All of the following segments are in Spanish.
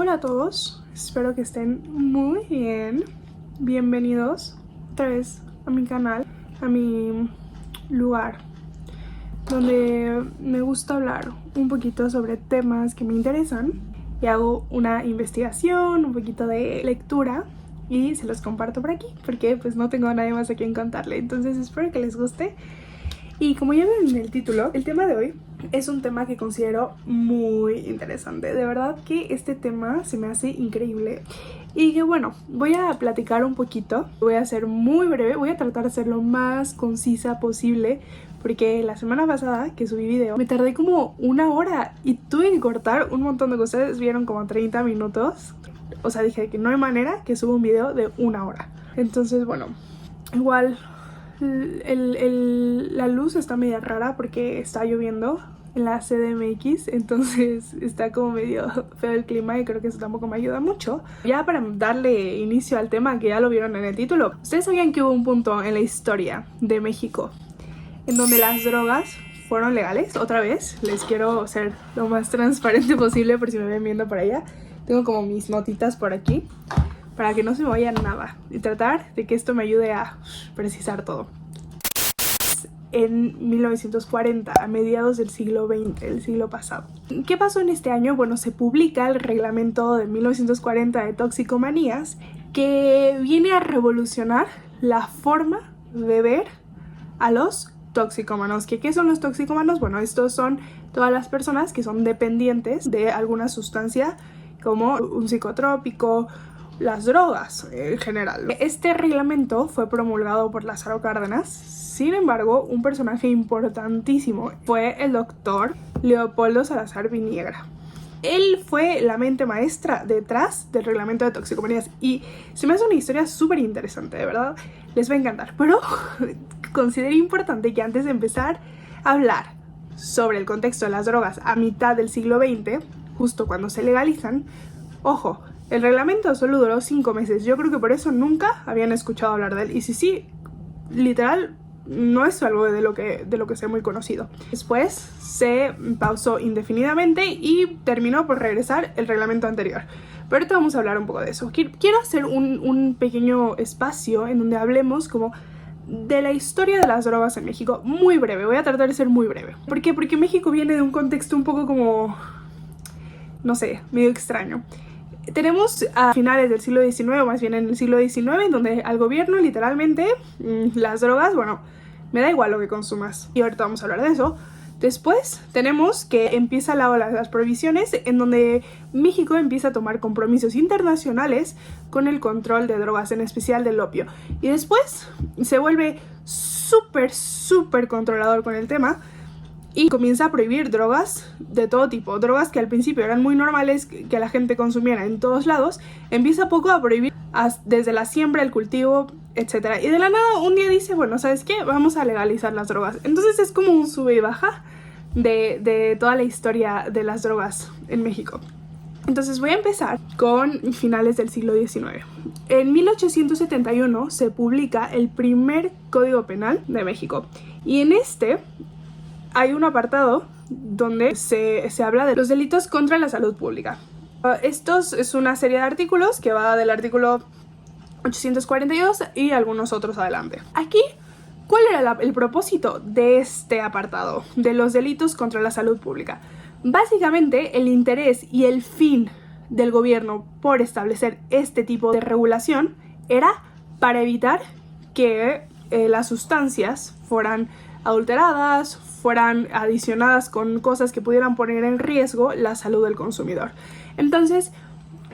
Hola a todos, espero que estén muy bien. Bienvenidos otra vez a mi canal, a mi lugar donde me gusta hablar un poquito sobre temas que me interesan y hago una investigación, un poquito de lectura y se los comparto por aquí porque pues no tengo a nadie más a quien contarle. Entonces espero que les guste. Y como ya vieron en el título, el tema de hoy es un tema que considero muy interesante. De verdad que este tema se me hace increíble. Y que bueno, voy a platicar un poquito. Voy a ser muy breve, voy a tratar de ser lo más concisa posible. Porque la semana pasada que subí video me tardé como 1 hora y tuve que cortar un montón de cosas. Ustedes vieron como 30 minutos. O sea, dije que no hay manera que suba un video de 1 hora. Entonces bueno, igual la luz está media rara porque está lloviendo en la CDMX, entonces está como medio feo el clima y creo que eso tampoco me ayuda mucho. Ya para darle inicio al tema, que ya lo vieron en el título, ¿ustedes sabían que hubo un punto en la historia de México en donde las drogas fueron legales? Otra vez, les quiero ser lo más transparente posible por si me ven viendo por allá. Tengo como mis notitas por aquí para que no se me vaya nada y tratar de que esto me ayude a precisar todo. En 1940, a mediados del siglo XX, el siglo pasado. ¿Qué pasó en este año? Bueno, se publica el reglamento de 1940 de toxicomanías que viene a revolucionar la forma de ver a los toxicómanos. ¿Qué son los toxicómanos? Bueno, estos son todas las personas que son dependientes de alguna sustancia como un psicotrópico, las drogas en general. Este reglamento fue promulgado por Lázaro Cárdenas. Sin embargo, un personaje importantísimo fue el doctor Leopoldo Salazar Viniegra. Él fue la mente maestra detrás del reglamento de toxicomanías y se me hace una historia súper interesante, de verdad, les va a encantar. Pero considero importante que antes de empezar a hablar sobre el contexto de las drogas a mitad del siglo XX, justo cuando se legalizan, ojo, el reglamento solo duró 5 meses. Yo creo que por eso nunca habían escuchado hablar de él. Y sí, literal, no es algo de lo que sea muy conocido. Después se pausó indefinidamente y terminó por regresar el reglamento anterior. Pero ahorita vamos a hablar un poco de eso. Quiero hacer un pequeño espacio en donde hablemos como de la historia de las drogas en México. Muy breve, voy a tratar de ser muy breve. ¿Por qué? Porque México viene de un contexto un poco como, no sé, medio extraño. Tenemos a finales del siglo XIX, o más bien en el siglo XIX, en donde al gobierno literalmente las drogas, bueno, me da igual lo que consumas. Y ahorita vamos a hablar de eso. Después tenemos que empieza la ola de las prohibiciones, en donde México empieza a tomar compromisos internacionales con el control de drogas, en especial del opio. Y después se vuelve súper controlador con el tema y comienza a prohibir drogas de todo tipo. Drogas que al principio eran muy normales que la gente consumiera en todos lados, empieza poco a prohibir desde la siembra, el cultivo, etc. Y de la nada un día dice, bueno, ¿sabes qué? Vamos a legalizar las drogas. Entonces es como un sube y baja de toda la historia de las drogas en México. Entonces voy a empezar con finales del siglo XIX. En 1871 se publica el primer Código Penal de México. Y en este hay un apartado donde se habla de los delitos contra la salud pública. Estos es una serie de artículos que va del artículo 842 y algunos otros adelante. Aquí, ¿cuál era el propósito de este apartado de los delitos contra la salud pública? Básicamente, el interés y el fin del gobierno por establecer este tipo de regulación era para evitar que las sustancias fueran adulteradas, fueran adicionadas con cosas que pudieran poner en riesgo la salud del consumidor. Entonces,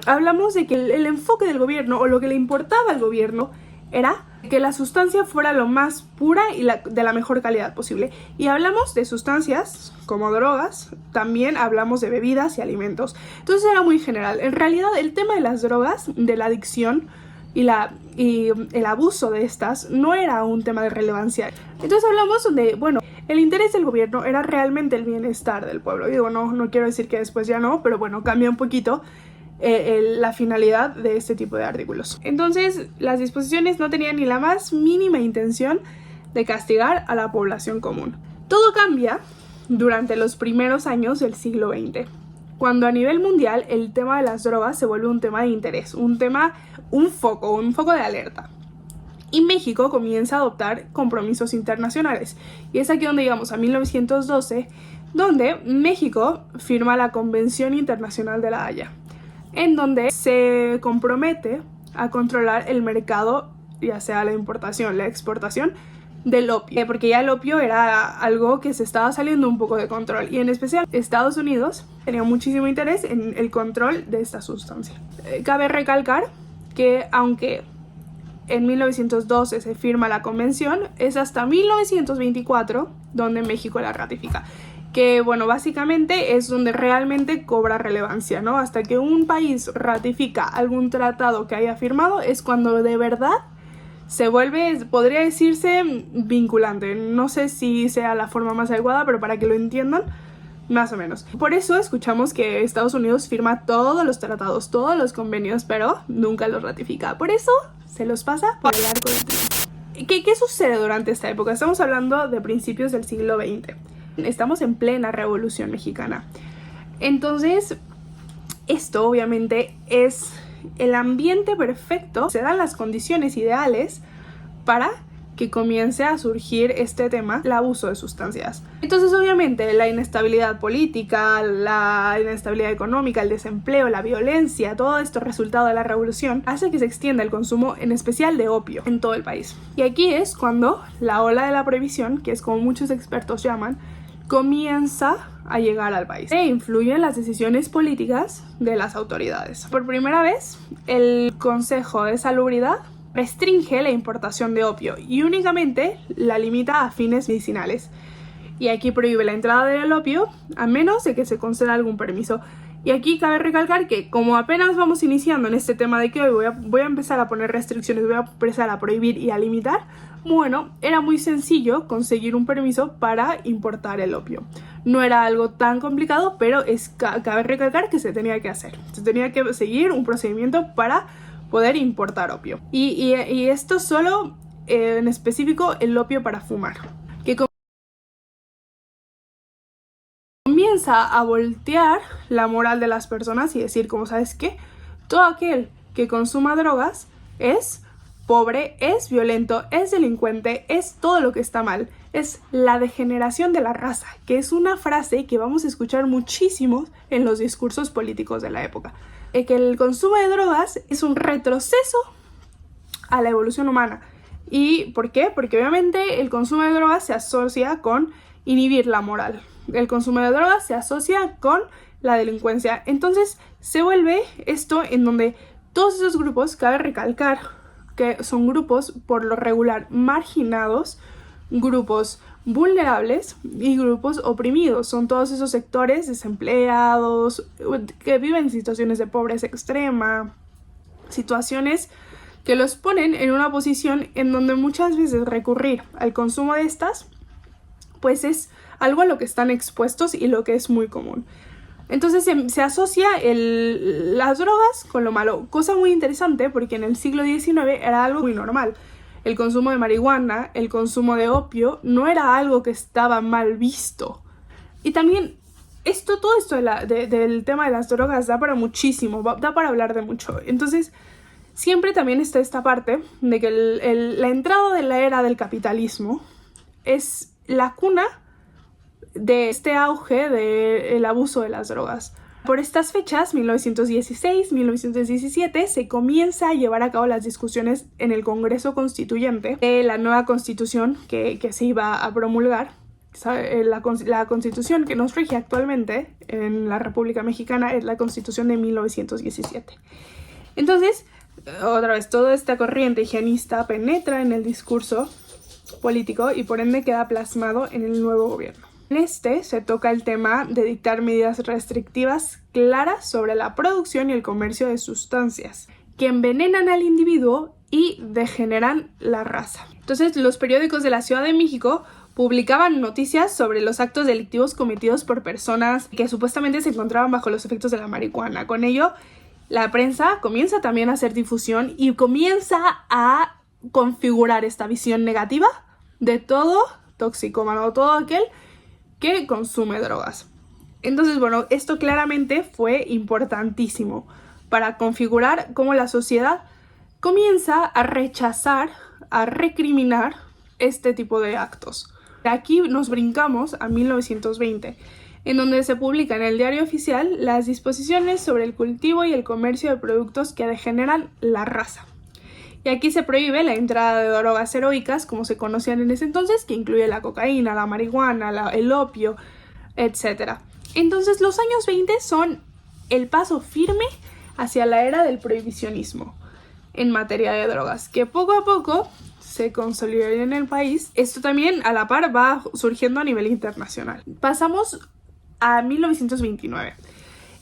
hablamos de que el enfoque del gobierno, o lo que le importaba al gobierno, era que la sustancia fuera lo más pura y de la mejor calidad posible. Y hablamos de sustancias como drogas, también hablamos de bebidas y alimentos. Entonces era muy general. En realidad, el tema de las drogas, de la adicción y el abuso de estas, no era un tema de relevancia. Entonces hablamos donde, bueno, el interés del gobierno era realmente el bienestar del pueblo. Digo, no quiero decir que después ya no, pero bueno, cambia un poquito la finalidad de este tipo de artículos. Entonces, las disposiciones no tenían ni la más mínima intención de castigar a la población común. Todo cambia durante los primeros años del siglo XX. cuando a nivel mundial el tema de las drogas se vuelve un tema de interés, un foco de alerta. Y México comienza a adoptar compromisos internacionales. Y es aquí donde llegamos a 1912, donde México firma la Convención Internacional de La Haya, en donde se compromete a controlar el mercado, ya sea la importación, la exportación del opio, porque ya el opio era algo que se estaba saliendo un poco de control, y en especial Estados Unidos tenía muchísimo interés en el control de esta sustancia. Cabe recalcar que aunque en 1912 se firma la convención, es hasta 1924 donde México la ratifica, que bueno, básicamente es donde realmente cobra relevancia, ¿no? Hasta que un país ratifica algún tratado que haya firmado es cuando de verdad se vuelve, podría decirse, vinculante. No sé si sea la forma más adecuada, pero para que lo entiendan, más o menos. Por eso escuchamos que Estados Unidos firma todos los tratados, todos los convenios, pero nunca los ratifica. Por eso se los pasa por el arco del triunfo. ¿Qué sucede durante esta época? Estamos hablando de principios del siglo XX. Estamos en plena Revolución Mexicana. Entonces, esto obviamente es el ambiente perfecto, se dan las condiciones ideales para que comience a surgir este tema, el abuso de sustancias. Entonces, obviamente, la inestabilidad política, la inestabilidad económica, el desempleo, la violencia, todo esto resultado de la revolución, hace que se extienda el consumo, en especial de opio, en todo el país. Y aquí es cuando la ola de la prohibición, que es como muchos expertos llaman, comienza a llegar al país e influye en las decisiones políticas de las autoridades. Por primera vez, el Consejo de Salubridad restringe la importación de opio y únicamente la limita a fines medicinales. Y aquí prohíbe la entrada del opio a menos de que se conceda algún permiso. Y aquí cabe recalcar que como apenas vamos iniciando en este tema de que hoy voy a empezar a poner restricciones, voy a empezar a prohibir y a limitar, bueno, era muy sencillo conseguir un permiso para importar el opio. No era algo tan complicado, pero cabe recalcar que se tenía que hacer. Se tenía que seguir un procedimiento para poder importar opio. Y esto solo, en específico, el opio para fumar. Que comienza a voltear la moral de las personas y decir, como sabes qué, todo aquel que consuma drogas es pobre, es violento, es delincuente, es todo lo que está mal. Es la degeneración de la raza, que es una frase que vamos a escuchar muchísimo en los discursos políticos de la época. Que el consumo de drogas es un retroceso a la evolución humana. ¿Y por qué? Porque obviamente el consumo de drogas se asocia con inhibir la moral. El consumo de drogas se asocia con la delincuencia. Entonces se vuelve esto en donde todos esos grupos, cabe recalcar que son grupos por lo regular marginados, grupos vulnerables y grupos oprimidos. Son todos esos sectores desempleados que viven en situaciones de pobreza extrema, situaciones que los ponen en una posición en donde muchas veces recurrir al consumo de estas pues es algo a lo que están expuestos y lo que es muy común. Entonces se asocia las drogas con lo malo, cosa muy interesante porque en el siglo XIX era algo muy normal. El consumo de marihuana, el consumo de opio no era algo que estaba mal visto. Y también todo esto del tema de las drogas da para muchísimo, da para hablar de mucho. Entonces siempre también está esta parte de que la entrada de la era del capitalismo es la cuna de este auge del abuso de las drogas. Por estas fechas, 1916, 1917, se comienza a llevar a cabo las discusiones en el Congreso Constituyente de la nueva constitución que se iba a promulgar. La constitución que nos rige actualmente en la República Mexicana es la constitución de 1917. Entonces, otra vez, toda esta corriente higienista penetra en el discurso político y por ende queda plasmado en el nuevo gobierno. En este se toca el tema de dictar medidas restrictivas claras sobre la producción y el comercio de sustancias que envenenan al individuo y degeneran la raza. Entonces, los periódicos de la Ciudad de México publicaban noticias sobre los actos delictivos cometidos por personas que supuestamente se encontraban bajo los efectos de la marihuana. Con ello, la prensa comienza también a hacer difusión y comienza a configurar esta visión negativa de todo toxicómano, todo aquel que consume drogas. Entonces, bueno, esto claramente fue importantísimo para configurar cómo la sociedad comienza a rechazar, a recriminar este tipo de actos. Aquí nos brincamos a 1920, en donde se publica en el Diario Oficial las disposiciones sobre el cultivo y el comercio de productos que degeneran la raza. Y aquí se prohíbe la entrada de drogas heroicas, como se conocían en ese entonces, que incluye la cocaína, la marihuana, el opio, etc. Entonces los años 20 son el paso firme hacia la era del prohibicionismo en materia de drogas, que poco a poco se consolidaría en el país. Esto también a la par va surgiendo a nivel internacional. Pasamos a 1929,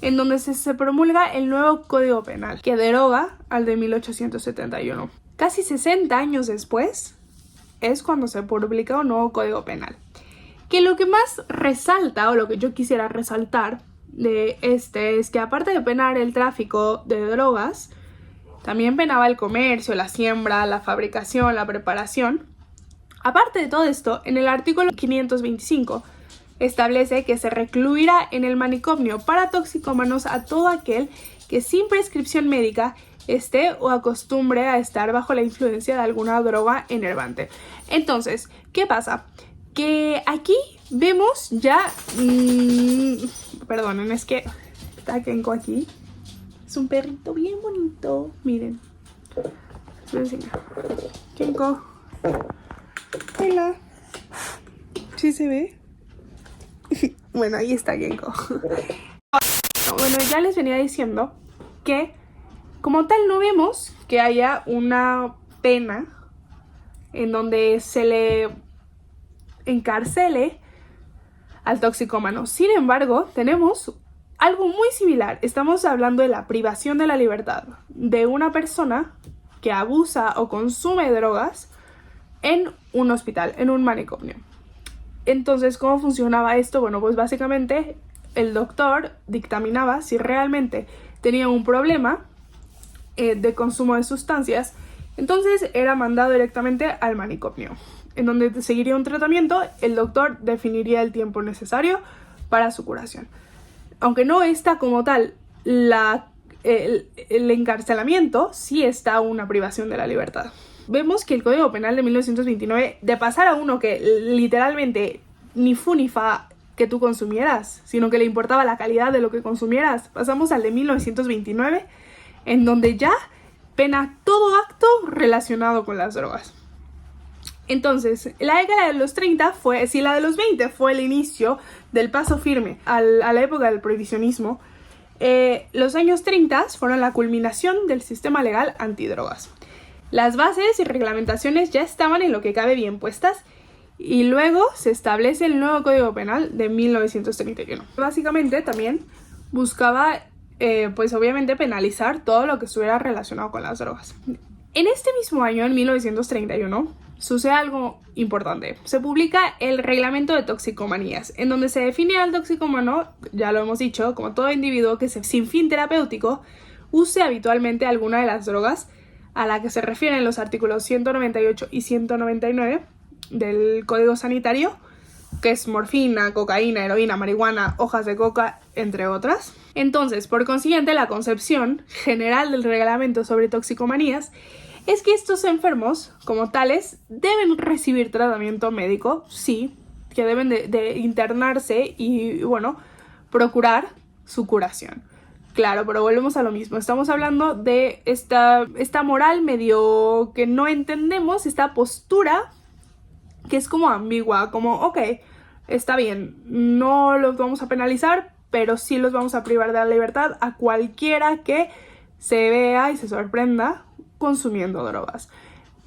en donde se promulga el nuevo Código Penal, que deroga al de 1871. Casi 60 años después es cuando se publica un nuevo Código Penal. Que lo que más resalta, o lo que yo quisiera resaltar de este, es que aparte de penar el tráfico de drogas, también penaba el comercio, la siembra, la fabricación, la preparación. Aparte de todo esto, en el artículo 525 establece que se recluirá en el manicomio para toxicómanos a todo aquel que sin prescripción médica esté o acostumbre a estar bajo la influencia de alguna droga enervante. Entonces, ¿qué pasa? Que aquí vemos ya... perdonen, es que está Kenko aquí. Es un perrito bien bonito. Miren. Les voy a enseñar. Kenko. Hola. ¿Sí se ve? Bueno, ahí está Kenko. Bueno, ya les venía diciendo que como tal no vemos que haya una pena en donde se le encarcele al toxicómano. Sin embargo, tenemos algo muy similar. Estamos hablando de la privación de la libertad de una persona que abusa o consume drogas en un hospital, en un manicomio. Entonces, ¿cómo funcionaba esto? Bueno, pues básicamente el doctor dictaminaba si realmente tenía un problema de consumo de sustancias. Entonces era mandado directamente al manicomio, en donde seguiría un tratamiento. El doctor definiría el tiempo necesario para su curación. Aunque no está como tal el encarcelamiento, sí está una privación de la libertad. Vemos que el Código Penal de 1929, de pasar a uno que literalmente ni fu ni fa que tú consumieras, sino que le importaba la calidad de lo que consumieras, pasamos al de 1929, en donde ya pena todo acto relacionado con las drogas. Entonces, la década de los 30 fue, si la de los 20 fue el inicio del paso firme a la época del prohibicionismo, los años 30 fueron la culminación del sistema legal antidrogas. Las bases y reglamentaciones ya estaban en lo que cabe bien puestas y luego se establece el nuevo Código Penal de 1931. Básicamente también buscaba, pues obviamente, penalizar todo lo que estuviera relacionado con las drogas. En este mismo año, en 1931, sucede algo importante. Se publica el Reglamento de Toxicomanías, en donde se define al toxicómano, ya lo hemos dicho, como todo individuo que sin fin terapéutico use habitualmente alguna de las drogas a la que se refieren los artículos 198 y 199 del Código Sanitario, que es morfina, cocaína, heroína, marihuana, hojas de coca, entre otras. Entonces, por consiguiente, la concepción general del reglamento sobre toxicomanías es que estos enfermos, como tales, deben recibir tratamiento médico, sí, que deben de internarse y, bueno, procurar su curación. Claro, pero volvemos a lo mismo. Estamos hablando de esta moral medio que no entendemos, esta postura que es como ambigua, como, ok, está bien, no los vamos a penalizar, pero sí los vamos a privar de la libertad a cualquiera que se vea y se sorprenda consumiendo drogas.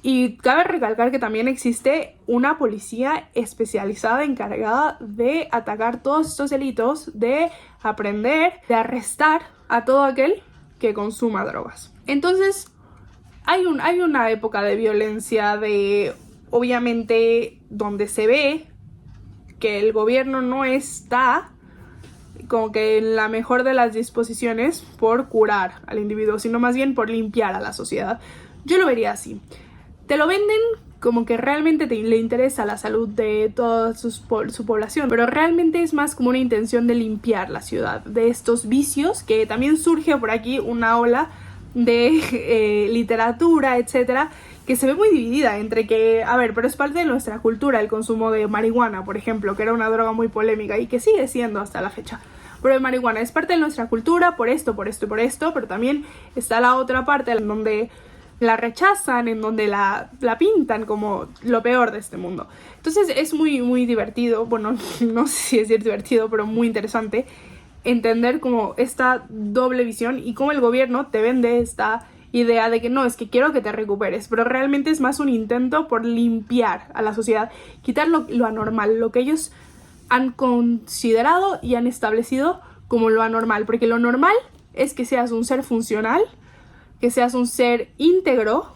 Y cabe recalcar que también existe una policía especializada encargada de atacar todos estos delitos, de aprender, de arrestar a todo aquel que consuma drogas. Entonces, hay una época de violencia, obviamente, donde se ve que el gobierno no está como que en la mejor de las disposiciones por curar al individuo, sino más bien por limpiar a la sociedad. Yo lo vería así. Te lo venden como que realmente le interesa la salud de toda su población, pero realmente es más como una intención de limpiar la ciudad de estos vicios, que también surge por aquí una ola de literatura, etcétera, que se ve muy dividida entre que, a ver, pero es parte de nuestra cultura el consumo de marihuana, por ejemplo, que era una droga muy polémica y que sigue siendo hasta la fecha. Pero el marihuana es parte de nuestra cultura por esto, por esto y por esto, pero también está la otra parte en donde la rechazan, en donde la pintan como lo peor de este mundo. Entonces es muy, muy divertido, bueno, no sé si es divertido, pero muy interesante entender como esta doble visión y cómo el gobierno te vende esta idea de que no, es que quiero que te recuperes, pero realmente es más un intento por limpiar a la sociedad, quitar lo anormal, lo que ellos han considerado y han establecido como lo anormal, porque lo normal es que seas un ser funcional, que seas un ser íntegro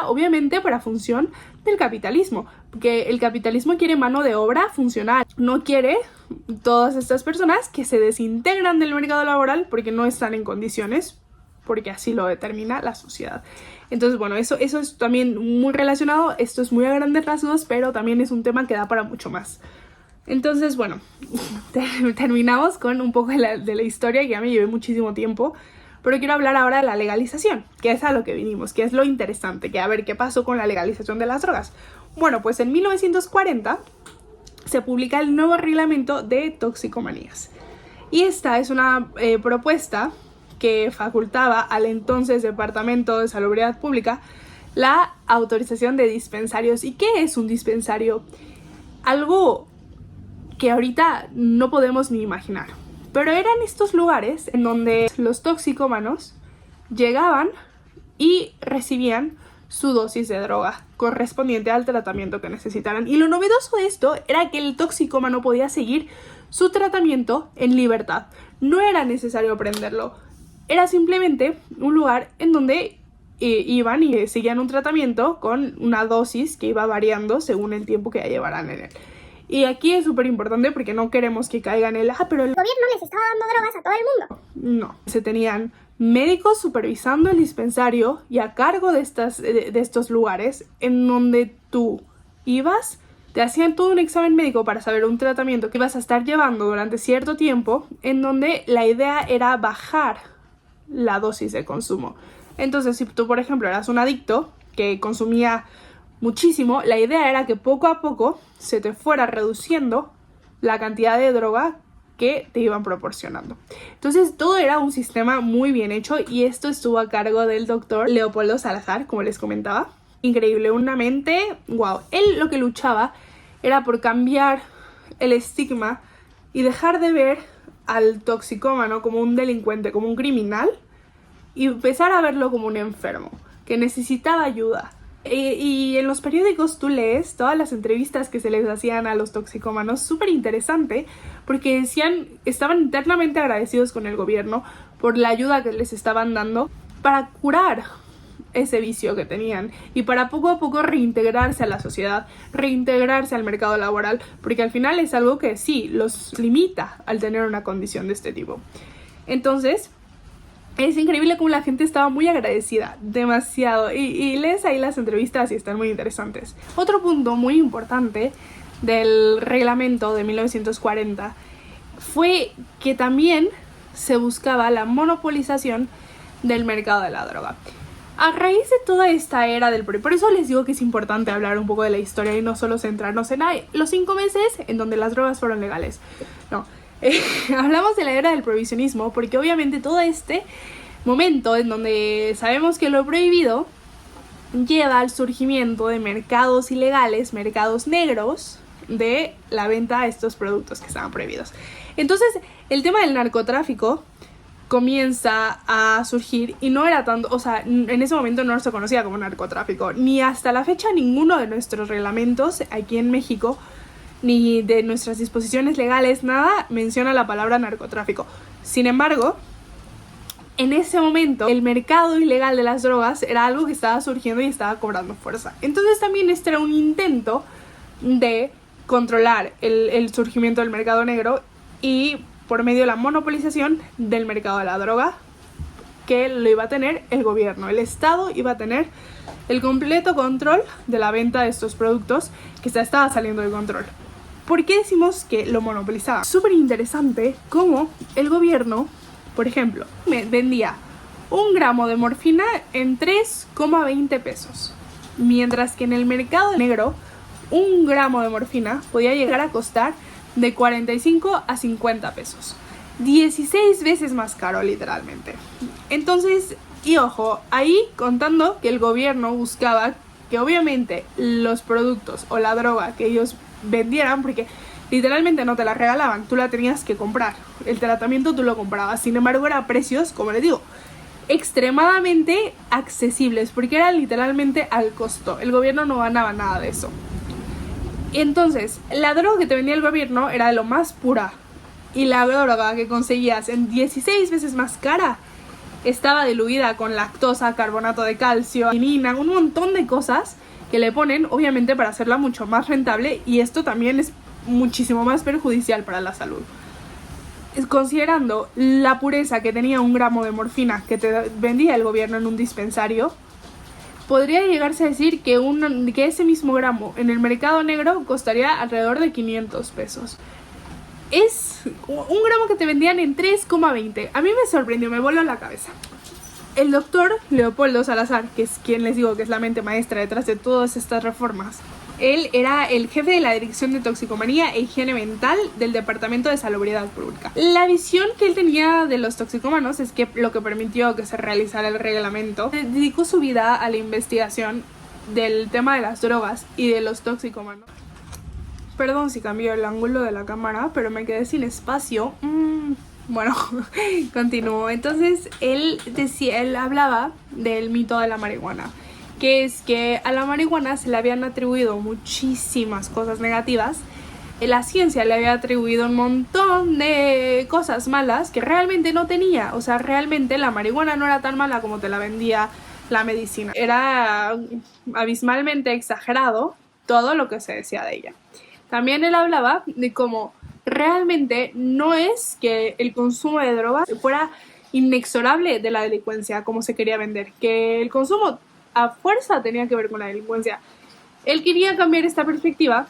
obviamente para función del capitalismo, porque el capitalismo quiere mano de obra funcional, no quiere todas estas personas que se desintegran del mercado laboral porque no están en condiciones, porque así lo determina la sociedad. Entonces, bueno, eso es también muy relacionado, esto es muy a grandes rasgos, pero también es un tema que da para mucho más. Entonces, bueno, terminamos con un poco de la historia, que ya me llevé muchísimo tiempo, pero quiero hablar ahora de la legalización, que es a lo que vinimos, que es lo interesante, que a ver qué pasó con la legalización de las drogas. Bueno, pues en 1940 se publica el nuevo reglamento de toxicomanías. Y esta es una propuesta que facultaba al entonces Departamento de Salubridad Pública la autorización de dispensarios. ¿Y qué es un dispensario? Algo que ahorita no podemos ni imaginar. Pero eran estos lugares en donde los toxicómanos llegaban y recibían su dosis de droga correspondiente al tratamiento que necesitaran. Y lo novedoso de esto era que el toxicómano podía seguir su tratamiento en libertad. No era necesario prenderlo. Era simplemente un lugar en donde iban y seguían un tratamiento con una dosis que iba variando según el tiempo que ya llevaran en él. Y aquí es súper importante porque no queremos que caigan en el pero el gobierno les estaba dando drogas a todo el mundo. No, se tenían médicos supervisando el dispensario y a cargo de estos lugares en donde tú ibas, te hacían todo un examen médico para saber un tratamiento que ibas a estar llevando durante cierto tiempo, en donde la idea era bajar la dosis de consumo. Entonces, si tú, por ejemplo, eras un adicto que consumía muchísimo, la idea era que poco a poco se te fuera reduciendo la cantidad de droga que te iban proporcionando. Entonces todo era un sistema muy bien hecho y esto estuvo a cargo del doctor Leopoldo Salazar, como les comentaba. Increíble, una mente, wow. Él lo que luchaba era por cambiar el estigma y dejar de ver al toxicómano como un delincuente, como un criminal, y empezar a verlo como un enfermo que necesitaba ayuda. Y en los periódicos tú lees todas las entrevistas que se les hacían a los toxicómanos, súper interesante, porque decían, estaban internamente agradecidos con el gobierno por la ayuda que les estaban dando para curar ese vicio que tenían y para poco a poco reintegrarse a la sociedad, reintegrarse al mercado laboral, porque al final es algo que sí, los limita al tener una condición de este tipo. Entonces es increíble cómo la gente estaba muy agradecida, demasiado, y lees ahí las entrevistas y están muy interesantes. Otro punto muy importante del reglamento de 1940 fue que también se buscaba la monopolización del mercado de la droga. A raíz de toda esta era del por eso les digo que es importante hablar un poco de la historia y no solo centrarnos en los 5 meses en donde las drogas fueron legales. No. Hablamos de la era del prohibicionismo porque obviamente todo este momento en donde sabemos que lo prohibido lleva al surgimiento de mercados ilegales, mercados negros de la venta de estos productos que estaban prohibidos. Entonces el tema del narcotráfico comienza a surgir y no era tanto, o sea, en ese momento no se conocía como narcotráfico, ni hasta la fecha ninguno de nuestros reglamentos aquí en México ni de nuestras disposiciones legales, nada menciona la palabra narcotráfico. Sin embargo, en ese momento el mercado ilegal de las drogas era algo que estaba surgiendo y estaba cobrando fuerza. Entonces también este era un intento de controlar el surgimiento del mercado negro y por medio de la monopolización del mercado de la droga que lo iba a tener el gobierno. El Estado iba a tener el completo control de la venta de estos productos que se estaba saliendo de control. ¿Por qué decimos que lo monopolizaba? Súper interesante cómo el gobierno, por ejemplo, vendía 1 gramo de morfina en 3,20 pesos. Mientras que en el mercado negro, 1 gramo de morfina podía llegar a costar de 45 a 50 pesos. 16 veces más caro, literalmente. Entonces, y ojo, ahí contando que el gobierno buscaba que obviamente los productos o la droga que ellos vendieran, porque literalmente no te la regalaban, tú la tenías que comprar. El tratamiento tú lo comprabas, sin embargo eran precios, como les digo, extremadamente accesibles, porque era literalmente al costo. El gobierno no ganaba nada de eso. Entonces, la droga que te vendía el gobierno era de lo más pura, y la droga que conseguías en 16 veces más cara estaba diluida con lactosa, carbonato de calcio, quinina, un montón de cosas que le ponen, obviamente, para hacerla mucho más rentable, y esto también es muchísimo más perjudicial para la salud. Considerando la pureza que tenía 1 gramo de morfina que te vendía el gobierno en un dispensario, podría llegarse a decir que ese mismo gramo en el mercado negro costaría alrededor de 500 pesos. Es 1 gramo que te vendían en 3,20. A mí me sorprendió, me voló la cabeza. El doctor Leopoldo Salazar, que es quien les digo que es la mente maestra detrás de todas estas reformas, él era el jefe de la Dirección de Toxicomanía e Higiene Mental del Departamento de Salubridad Pública. La visión que él tenía de los toxicómanos es que lo que permitió que se realizara el reglamento, dedicó su vida a la investigación del tema de las drogas y de los toxicómanos. Perdón si cambió el ángulo de la cámara, pero me quedé sin espacio. Bueno, continúo. Entonces, él hablaba del mito de la marihuana, que es que a la marihuana se le habían atribuido muchísimas cosas negativas. La ciencia le había atribuido un montón de cosas malas que realmente no tenía. O sea, realmente la marihuana no era tan mala como te la vendía la medicina. Era abismalmente exagerado todo lo que se decía de ella. También él hablaba de cómo realmente no es que el consumo de drogas fuera inexorable de la delincuencia como se quería vender, que el consumo a fuerza tenía que ver con la delincuencia. Él quería cambiar esta perspectiva,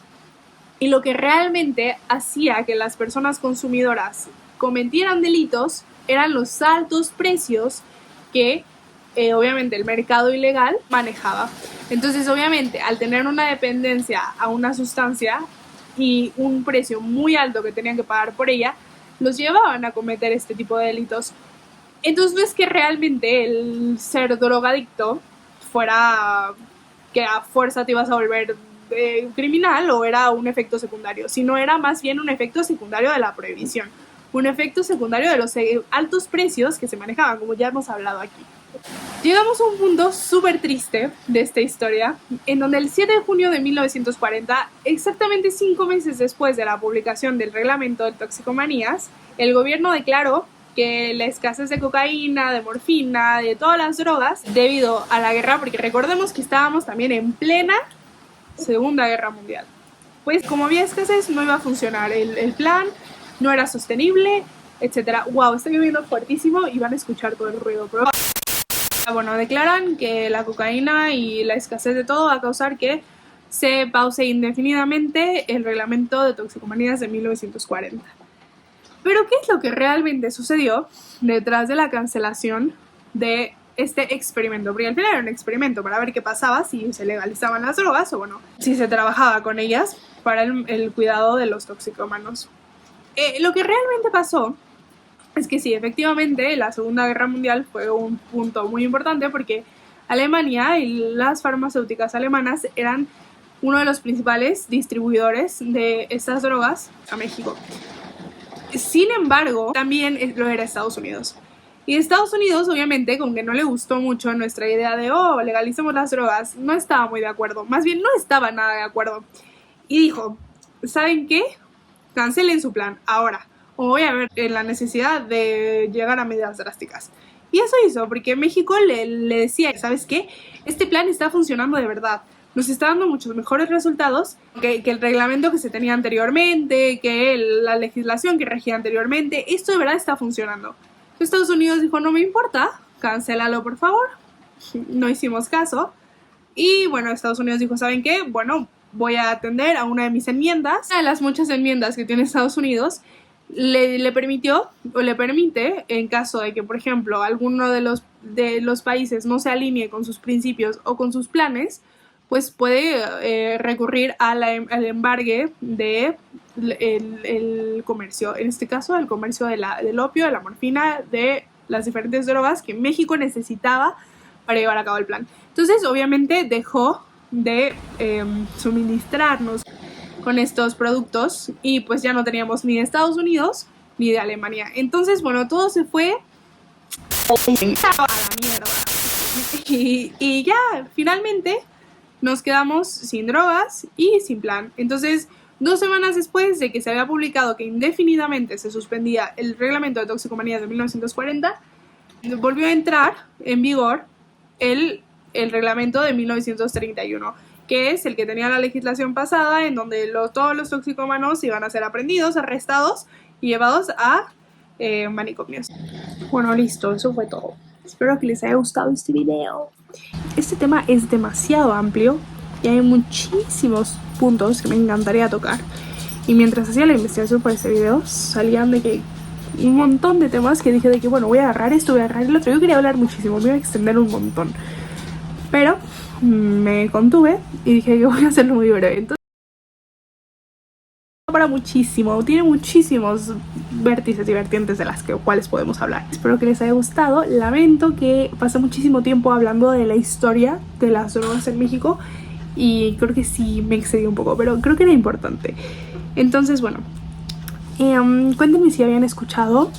y lo que realmente hacía que las personas consumidoras cometieran delitos eran los altos precios que obviamente el mercado ilegal manejaba. Entonces, obviamente, al tener una dependencia a una sustancia y un precio muy alto que tenían que pagar por ella, los llevaban a cometer este tipo de delitos. Entonces, no es que realmente el ser drogadicto fuera que a fuerza te ibas a volver criminal o era un efecto secundario, sino era más bien un efecto secundario de la prohibición, un efecto secundario de los altos precios que se manejaban, como ya hemos hablado aquí. Llegamos a un punto súper triste de esta historia, en donde el 7 de junio de 1940, exactamente 5 meses después de la publicación del reglamento de toxicomanías, el gobierno declaró que la escasez de cocaína, de morfina, de todas las drogas, debido a la guerra, porque recordemos que estábamos también en plena Segunda Guerra Mundial. Pues como había escasez, no iba a funcionar el plan, no era sostenible, etc. Wow, está lloviendo fuertísimo y van a escuchar todo el ruido, pero... Bueno, declaran que la cocaína y la escasez de todo va a causar que se pause indefinidamente el reglamento de toxicomanías de 1940. Pero ¿qué es lo que realmente sucedió detrás de la cancelación de este experimento? Porque al final era un experimento para ver qué pasaba si se legalizaban las drogas o bueno, si se trabajaba con ellas para el cuidado de los toxicómanos. Lo que realmente pasó es que sí, efectivamente, la Segunda Guerra Mundial fue un punto muy importante porque Alemania y las farmacéuticas alemanas eran uno de los principales distribuidores de estas drogas a México. Sin embargo, también lo era Estados Unidos. Y Estados Unidos, obviamente, como que no le gustó mucho nuestra idea de, legalicemos las drogas, no estaba muy de acuerdo. Más bien, no estaba nada de acuerdo. Y dijo, ¿saben qué? Cancelen su plan, ahora. O voy a ver la necesidad de llegar a medidas drásticas. Y eso hizo, porque México le decía, ¿sabes qué? Este plan está funcionando de verdad. Nos está dando muchos mejores resultados que el reglamento que se tenía anteriormente, que la legislación que regía anteriormente. Esto de verdad está funcionando. Estados Unidos dijo, no me importa, cancélalo por favor. No hicimos caso. Y bueno, Estados Unidos dijo, ¿saben qué? Bueno, voy a atender a una de mis enmiendas. Una de las muchas enmiendas que tiene Estados Unidos le permitió o le permite, en caso de que, por ejemplo, alguno de los países no se alinee con sus principios o con sus planes, pues puede recurrir al embargue de el comercio. En este caso, el comercio del opio, de la morfina, de las diferentes drogas que México necesitaba para llevar a cabo el plan. Entonces, obviamente, dejó de suministrarnos con estos productos y pues ya no teníamos ni de Estados Unidos ni de Alemania. Entonces, bueno, todo se fue a la mierda. Y ya, finalmente, nos quedamos sin drogas y sin plan. Entonces, 2 semanas después de que se había publicado que indefinidamente se suspendía el reglamento de toxicomanías de 1940, volvió a entrar en vigor el reglamento de 1931, que es el que tenía la legislación pasada, en donde todos los toxicómanos iban a ser aprendidos, arrestados y llevados a manicomios. Bueno, listo, eso fue todo. Espero que les haya gustado este video. Este tema es demasiado amplio y hay muchísimos puntos que me encantaría tocar. Y mientras hacía la investigación para este video, salían de que un montón de temas que dije de que, bueno, voy a agarrar esto, voy a agarrar el otro. Yo quería hablar muchísimo, me iba a extender un montón. Pero me contuve y dije que voy a hacerlo muy breve. Entonces, para muchísimo, tiene muchísimos vértices y vertientes de las cuales podemos hablar. Espero que les haya gustado. Lamento que pasé muchísimo tiempo hablando de la historia de las drogas en México y creo que sí me excedí un poco, pero creo que era importante. Entonces, bueno, cuéntenme si habían escuchado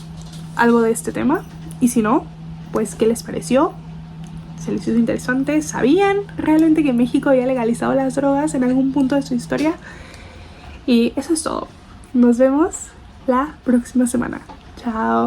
algo de este tema y si no, pues qué les pareció. ¿Se les hizo interesante? ¿Sabían realmente que México había legalizado las drogas en algún punto de su historia? Y eso es todo. Nos vemos la próxima semana. Chao.